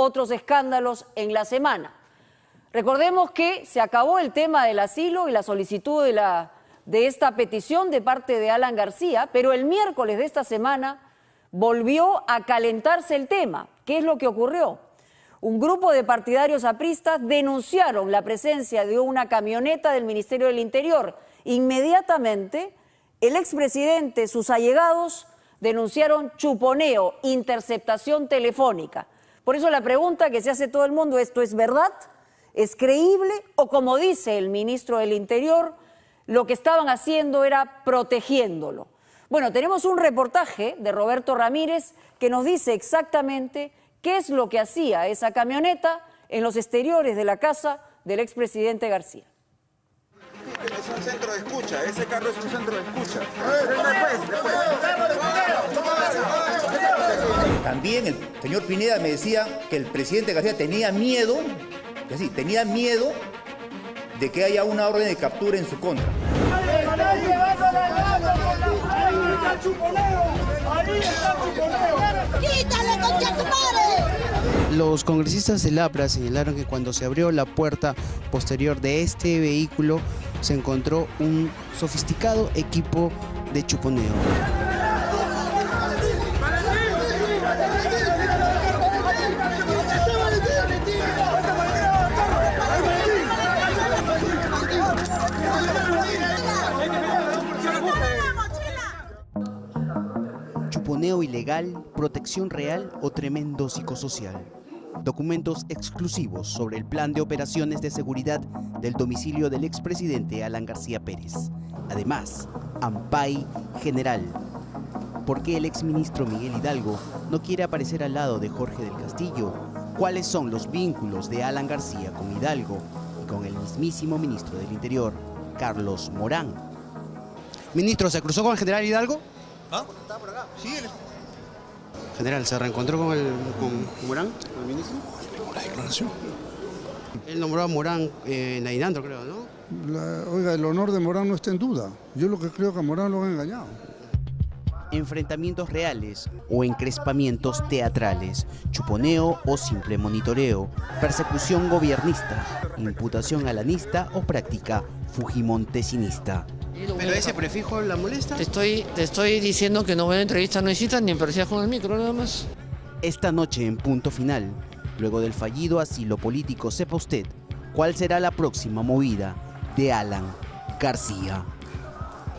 otros escándalos en la semana. Recordemos que se acabó el tema del asilo y la solicitud de esta petición de parte de Alan García, pero el miércoles de esta semana volvió a calentarse el tema. ¿Qué es lo que ocurrió? Un grupo de partidarios apristas denunciaron la presencia de una camioneta del Ministerio del Interior. Inmediatamente, el expresidente, sus allegados, denunciaron chuponeo, interceptación telefónica. Por eso la pregunta que se hace todo el mundo, ¿esto es verdad? ¿Es creíble? O como dice el ministro del Interior, lo que estaban haciendo era protegiéndolo. Bueno, tenemos un reportaje de Roberto Ramírez que nos dice exactamente qué es lo que hacía esa camioneta en los exteriores de la casa del expresidente García. Es un centro de escucha, ese carro es un centro de escucha. También el señor Pineda me decía que el presidente García tenía miedo de que haya una orden de captura en su contra. ¡Quítale, concha tu madre! Los congresistas del APRA señalaron que cuando se abrió la puerta posterior de este vehículo se encontró un sofisticado equipo de chuponeo. Chuponeo ilegal, protección real o tremendo psicosocial. Documentos exclusivos sobre el plan de operaciones de seguridad del domicilio del expresidente Alan García Pérez. Además, AMPAI General. ¿Por qué el exministro Miguel Hidalgo no quiere aparecer al lado de Jorge del Castillo? ¿Cuáles son los vínculos de Alan García con Hidalgo y con el mismísimo ministro del Interior, Carlos Morán? Ministro, ¿se cruzó con el general Hidalgo? ¿Ah? ¿Está por acá? Sí, General, ¿se reencontró con Morán, con el ministro? ¿La declaración? Él nombró a Morán en Ainandro, creo, ¿no? Oiga, el honor de Morán no está en duda. Yo lo que creo que a Morán lo han engañado. Enfrentamientos reales o encrespamientos teatrales, chuponeo o simple monitoreo, persecución gobiernista, imputación alanista o práctica fujimontesinista. ¿Pero ese prefijo la molesta? Te estoy diciendo que no voy a entrevistas, no necesitas ni aparecer con el micro, nada más. Esta noche en Punto Final, luego del fallido asilo político, sepa usted cuál será la próxima movida de Alan García.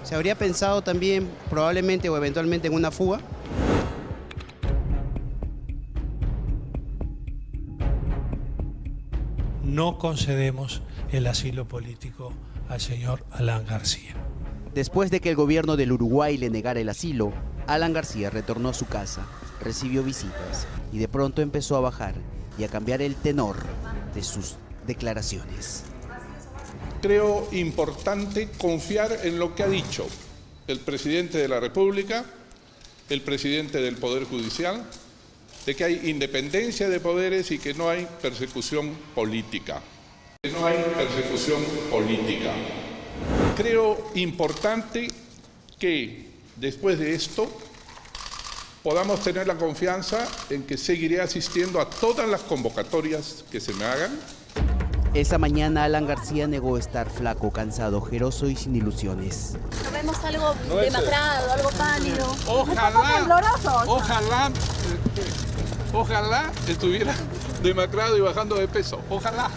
¿Se habría pensado también probablemente o eventualmente en una fuga? No concedemos el asilo político al señor Alan García. Después de que el gobierno del Uruguay le negara el asilo, Alan García retornó a su casa, recibió visitas y de pronto empezó a bajar y a cambiar el tenor de sus declaraciones. Creo importante confiar en lo que ha dicho el presidente de la República, el presidente del Poder Judicial, de que hay independencia de poderes y que no hay persecución política. Creo importante que después de esto podamos tener la confianza en que seguiré asistiendo a todas las convocatorias que se me hagan. Esa mañana Alan García negó estar flaco, cansado, ojeroso y sin ilusiones. No vemos algo demacrado, algo pálido. Ojalá estuviera demacrado y bajando de peso. Ojalá.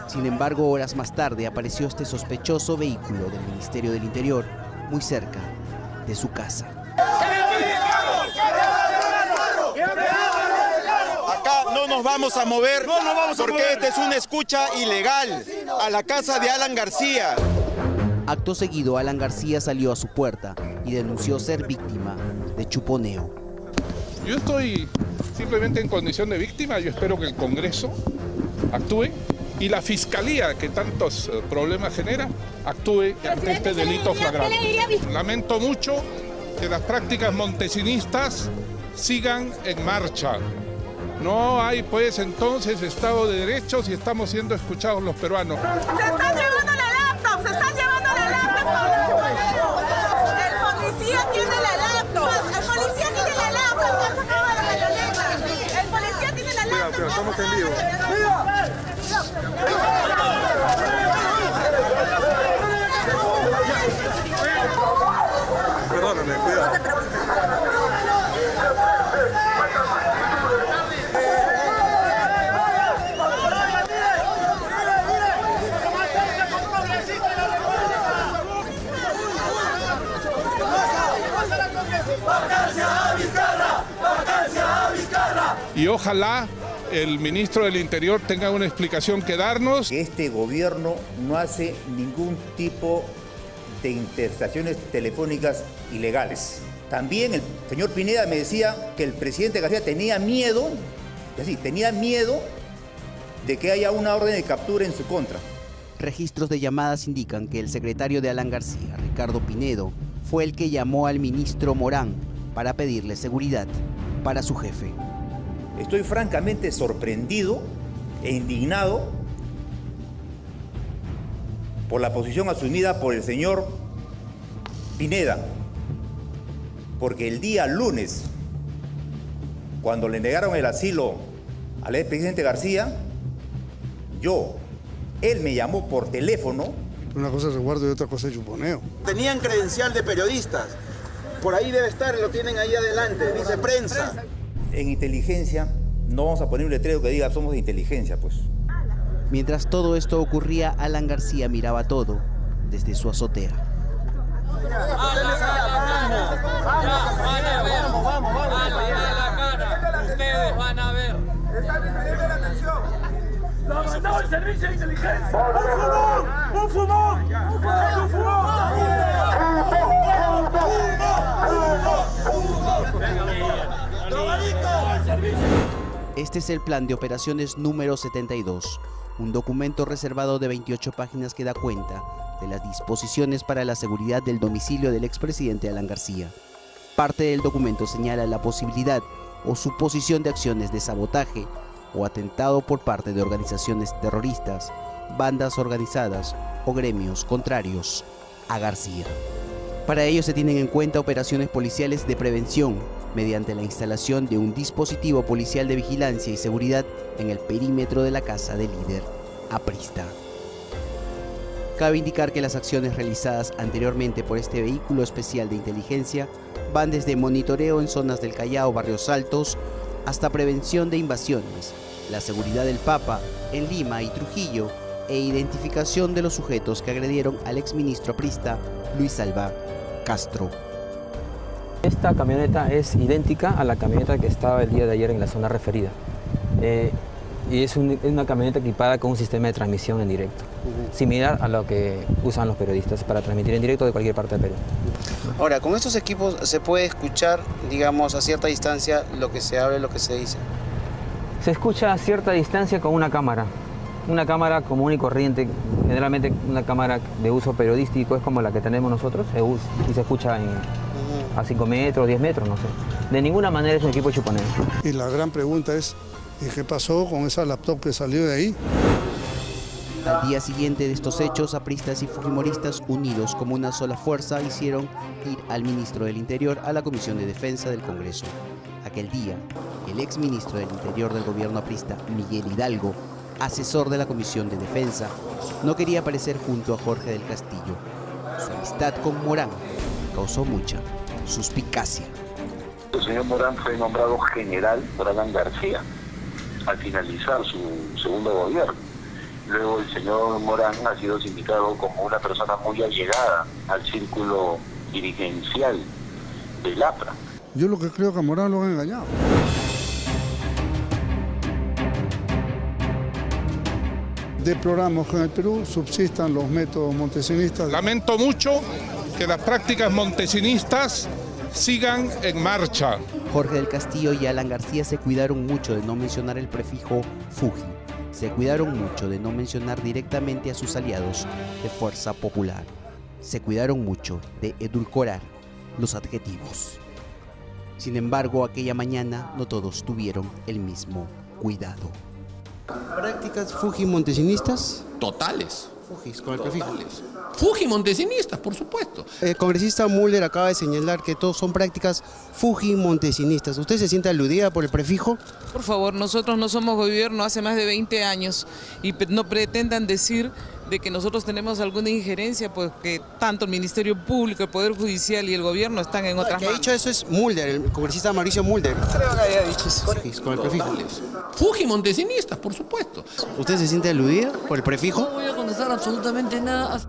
Sin embargo, horas más tarde apareció este sospechoso vehículo del Ministerio del Interior muy cerca de su casa. Acá no nos vamos a mover porque esta es una escucha ilegal a la casa de Alan García. Acto seguido, Alan García salió a su puerta y denunció ser víctima de chuponeo. Yo estoy simplemente en condición de víctima. Yo espero que el Congreso actúe y la Fiscalía, que tantos problemas genera, actúe ante este delito flagrante. Lamento mucho que las prácticas montesinistas sigan en marcha. No hay pues entonces Estado de Derecho si estamos siendo escuchados los peruanos. ¡Se están llevando la laptop! ¡Se están llevando la laptop! El policía tiene la laptop. El policía tiene la laptop. El policía tiene la laptop. Estamos en vivo. Perdóname, cuidado. Y ojalá el ministro del Interior tenga una explicación que darnos. Este gobierno no hace ningún tipo de interceptaciones telefónicas ilegales. También el señor Pineda me decía que el presidente García tenía miedo, de que haya una orden de captura en su contra. Registros de llamadas indican que el secretario de Alan García, Ricardo Pinedo, fue el que llamó al ministro Morán para pedirle seguridad para su jefe. Estoy francamente sorprendido e indignado por la posición asumida por el señor Pineda, porque el día lunes, cuando le negaron el asilo al expresidente García, él me llamó por teléfono. Una cosa es resguardo y otra cosa es chuponeo. Tenían credencial de periodistas. Por ahí debe estar, lo tienen ahí adelante, dice prensa. En inteligencia, no vamos a poner un letrero que diga somos de inteligencia, pues. Mientras todo esto ocurría, Alan García miraba todo desde su azotea. Vamos. Ustedes van a ver. Está disminuyendo la tensión. ¡Lo ha mandado el servicio de inteligencia! ¡Un fumón! Este es el plan de operaciones número 72, un documento reservado de 28 páginas que da cuenta de las disposiciones para la seguridad del domicilio del expresidente Alan García. Parte del documento señala la posibilidad o suposición de acciones de sabotaje o atentado por parte de organizaciones terroristas, bandas organizadas o gremios contrarios a García. Para ello se tienen en cuenta operaciones policiales de prevención mediante la instalación de un dispositivo policial de vigilancia y seguridad en el perímetro de la casa del líder aprista. Cabe indicar que las acciones realizadas anteriormente por este vehículo especial de inteligencia van desde monitoreo en zonas del Callao, Barrios Altos, hasta prevención de invasiones, la seguridad del Papa en Lima y Trujillo e identificación de los sujetos que agredieron al exministro aprista Luis Alva Castro. Esta camioneta es idéntica a la camioneta que estaba el día de ayer en la zona referida. Y es una camioneta equipada con un sistema de transmisión en directo, similar a lo que usan los periodistas para transmitir en directo de cualquier parte del Perú. Ahora, con estos equipos se puede escuchar, digamos, a cierta distancia lo que se habla y lo que se dice. Se escucha a cierta distancia con una cámara común y corriente, generalmente una cámara de uso periodístico, es como la que tenemos nosotros, y se escucha a 5 metros, 10 metros, no sé. De ninguna manera es un equipo de chuponeo. Y la gran pregunta es, ¿y qué pasó con esa laptop que salió de ahí? Al día siguiente de estos hechos, apristas y fujimoristas, unidos como una sola fuerza, hicieron ir al ministro del Interior a la Comisión de Defensa del Congreso. Aquel día, el exministro del Interior del gobierno aprista, Miguel Hidalgo, asesor de la Comisión de Defensa, no quería aparecer junto a Jorge del Castillo. Su amistad con Morán causó mucha suspicacia. El señor Morán fue nombrado general por Alan García al finalizar su segundo gobierno. Luego el señor Morán ha sido sindicado como una persona muy allegada al círculo dirigencial del APRA. Yo lo que creo que a Morán lo han engañado. Deploramos que en el Perú subsistan los métodos montesinistas. Lamento mucho que las prácticas montesinistas sigan en marcha. Jorge del Castillo y Alan García se cuidaron mucho de no mencionar el prefijo Fuji. Se cuidaron mucho de no mencionar directamente a sus aliados de Fuerza Popular. Se cuidaron mucho de edulcorar los adjetivos. Sin embargo, aquella mañana no todos tuvieron el mismo cuidado. ¿Prácticas Fuji montesinistas? Totales. Fujis, con el prefijo. Fujimontesinistas, por supuesto. El congresista Mulder acaba de señalar que todos son prácticas fujimontesinistas. ¿Usted se siente aludida por el prefijo? Por favor, nosotros no somos gobierno hace más de 20 años y no pretendan decir de que nosotros tenemos alguna injerencia, pues que tanto el Ministerio Público, el Poder Judicial y el gobierno están en otras manos. El que ha dicho eso es Mulder, el congresista Mauricio Mulder. Creo que haya dicho eso. Fujis, con el prefijo. Fujimontesinistas, por supuesto. ¿Usted se siente aludida por el prefijo? No voy a contestar absolutamente nada.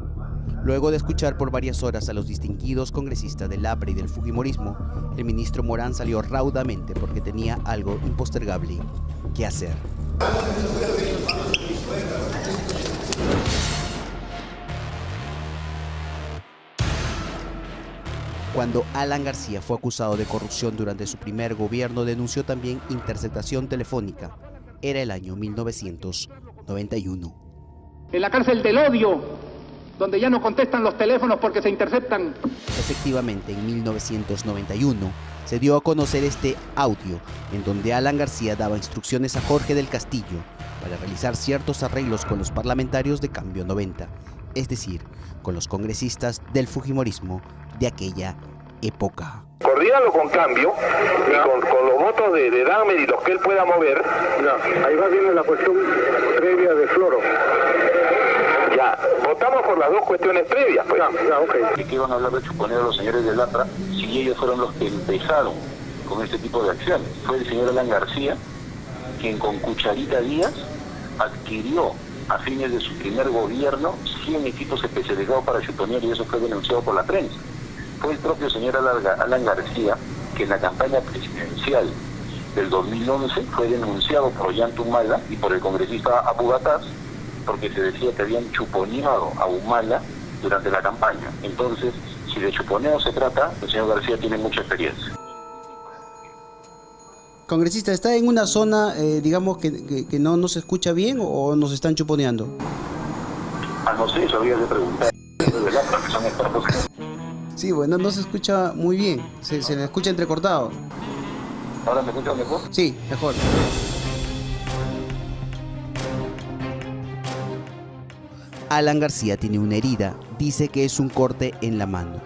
Luego de escuchar por varias horas a los distinguidos congresistas del APRE y del Fujimorismo, el ministro Morán salió raudamente porque tenía algo impostergable que hacer. Cuando Alan García fue acusado de corrupción durante su primer gobierno, denunció también interceptación telefónica. Era el año 1991. En la cárcel del odio, donde ya no contestan los teléfonos porque se interceptan. Efectivamente, en 1991 se dio a conocer este audio en donde Alan García daba instrucciones a Jorge del Castillo para realizar ciertos arreglos con los parlamentarios de Cambio 90, es decir, con los congresistas del Fujimorismo de aquella época. Coordínalo con Cambio y con los votos de Dahmer y los que él pueda mover. Ahí va bien la cuestión previa de Floro. Ya, votamos por las dos cuestiones previas. Pues. Ok. ¿Y qué van a hablar de chuponeo los señores del APRA si ellos fueron los que empezaron con este tipo de acciones? Fue el señor Alan García quien con Cucharita Díaz adquirió a fines de su primer gobierno 100 equipos especializados para chuponear y eso fue denunciado por la prensa. Fue el propio señor Alan García que en la campaña presidencial del 2011 fue denunciado por Ollanta Humala y por el congresista Abu Gataz porque se decía que habían chuponeado a Humala durante la campaña. Entonces, si de chuponeo se trata, el señor García tiene mucha experiencia. Congresista, ¿está en una zona, digamos, que no se escucha bien o nos están chuponeando? No sé, eso habría que preguntar. Que son expertos. Sí, bueno, no se escucha muy bien, se le escucha entrecortado. ¿Ahora me escuchas mejor? Sí, mejor. Alan García tiene una herida, dice que es un corte en la mano.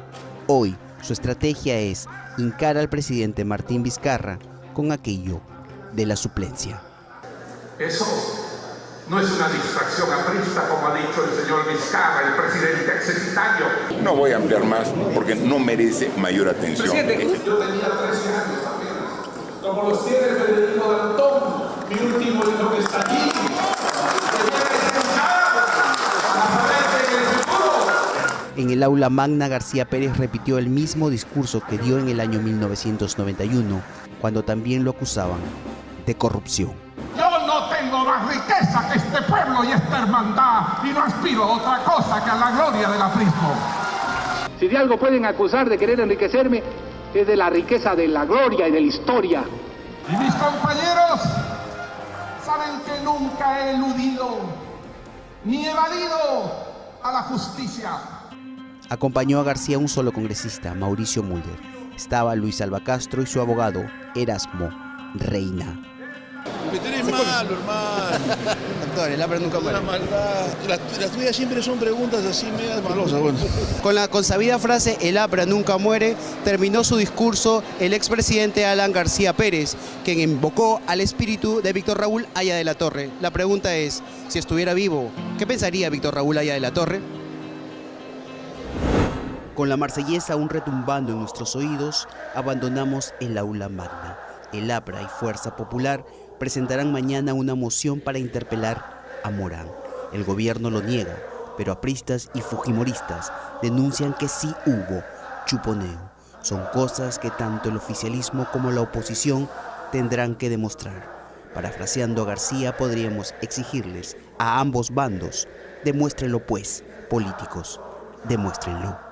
Hoy, su estrategia es hincar al presidente Martín Vizcarra con aquello de la suplencia. Eso no es una distracción aprista, como ha dicho el señor Vizcarra, el presidente execitario. No voy a ampliar más porque no merece mayor atención. Presidente, yo tenía 13 años también, como los tiene Federico Dantón, mi último hijo que está aquí. En el aula magna, García Pérez repitió el mismo discurso que dio en el año 1991, cuando también lo acusaban de corrupción. Yo no tengo más riqueza que este pueblo y esta hermandad, y no aspiro a otra cosa que a la gloria del aprismo. Si de algo pueden acusar de querer enriquecerme, es de la riqueza de la gloria y de la historia. Y mis compañeros saben que nunca he eludido ni evadido a la justicia. Acompañó a García un solo congresista, Mauricio Mulder. Estaba Luis Alba Castro y su abogado, Erasmo Reina. Me tenés malo, hermano. Doctor, el APRE nunca muere. Una maldad. Las tuyas siempre son preguntas así medias malosas. Bueno. Con la consabida frase "el APRE nunca muere", terminó su discurso el expresidente Alan García Pérez, quien invocó al espíritu de Víctor Raúl Haya de la Torre. La pregunta es, si estuviera vivo, ¿qué pensaría Víctor Raúl Haya de la Torre? Con la marsellesa aún retumbando en nuestros oídos, abandonamos el aula magna. El APRA y Fuerza Popular presentarán mañana una moción para interpelar a Morán. El gobierno lo niega, pero apristas y fujimoristas denuncian que sí hubo chuponeo. Son cosas que tanto el oficialismo como la oposición tendrán que demostrar. Parafraseando a García, podríamos exigirles a ambos bandos: demuéstrenlo pues, políticos, demuéstrenlo.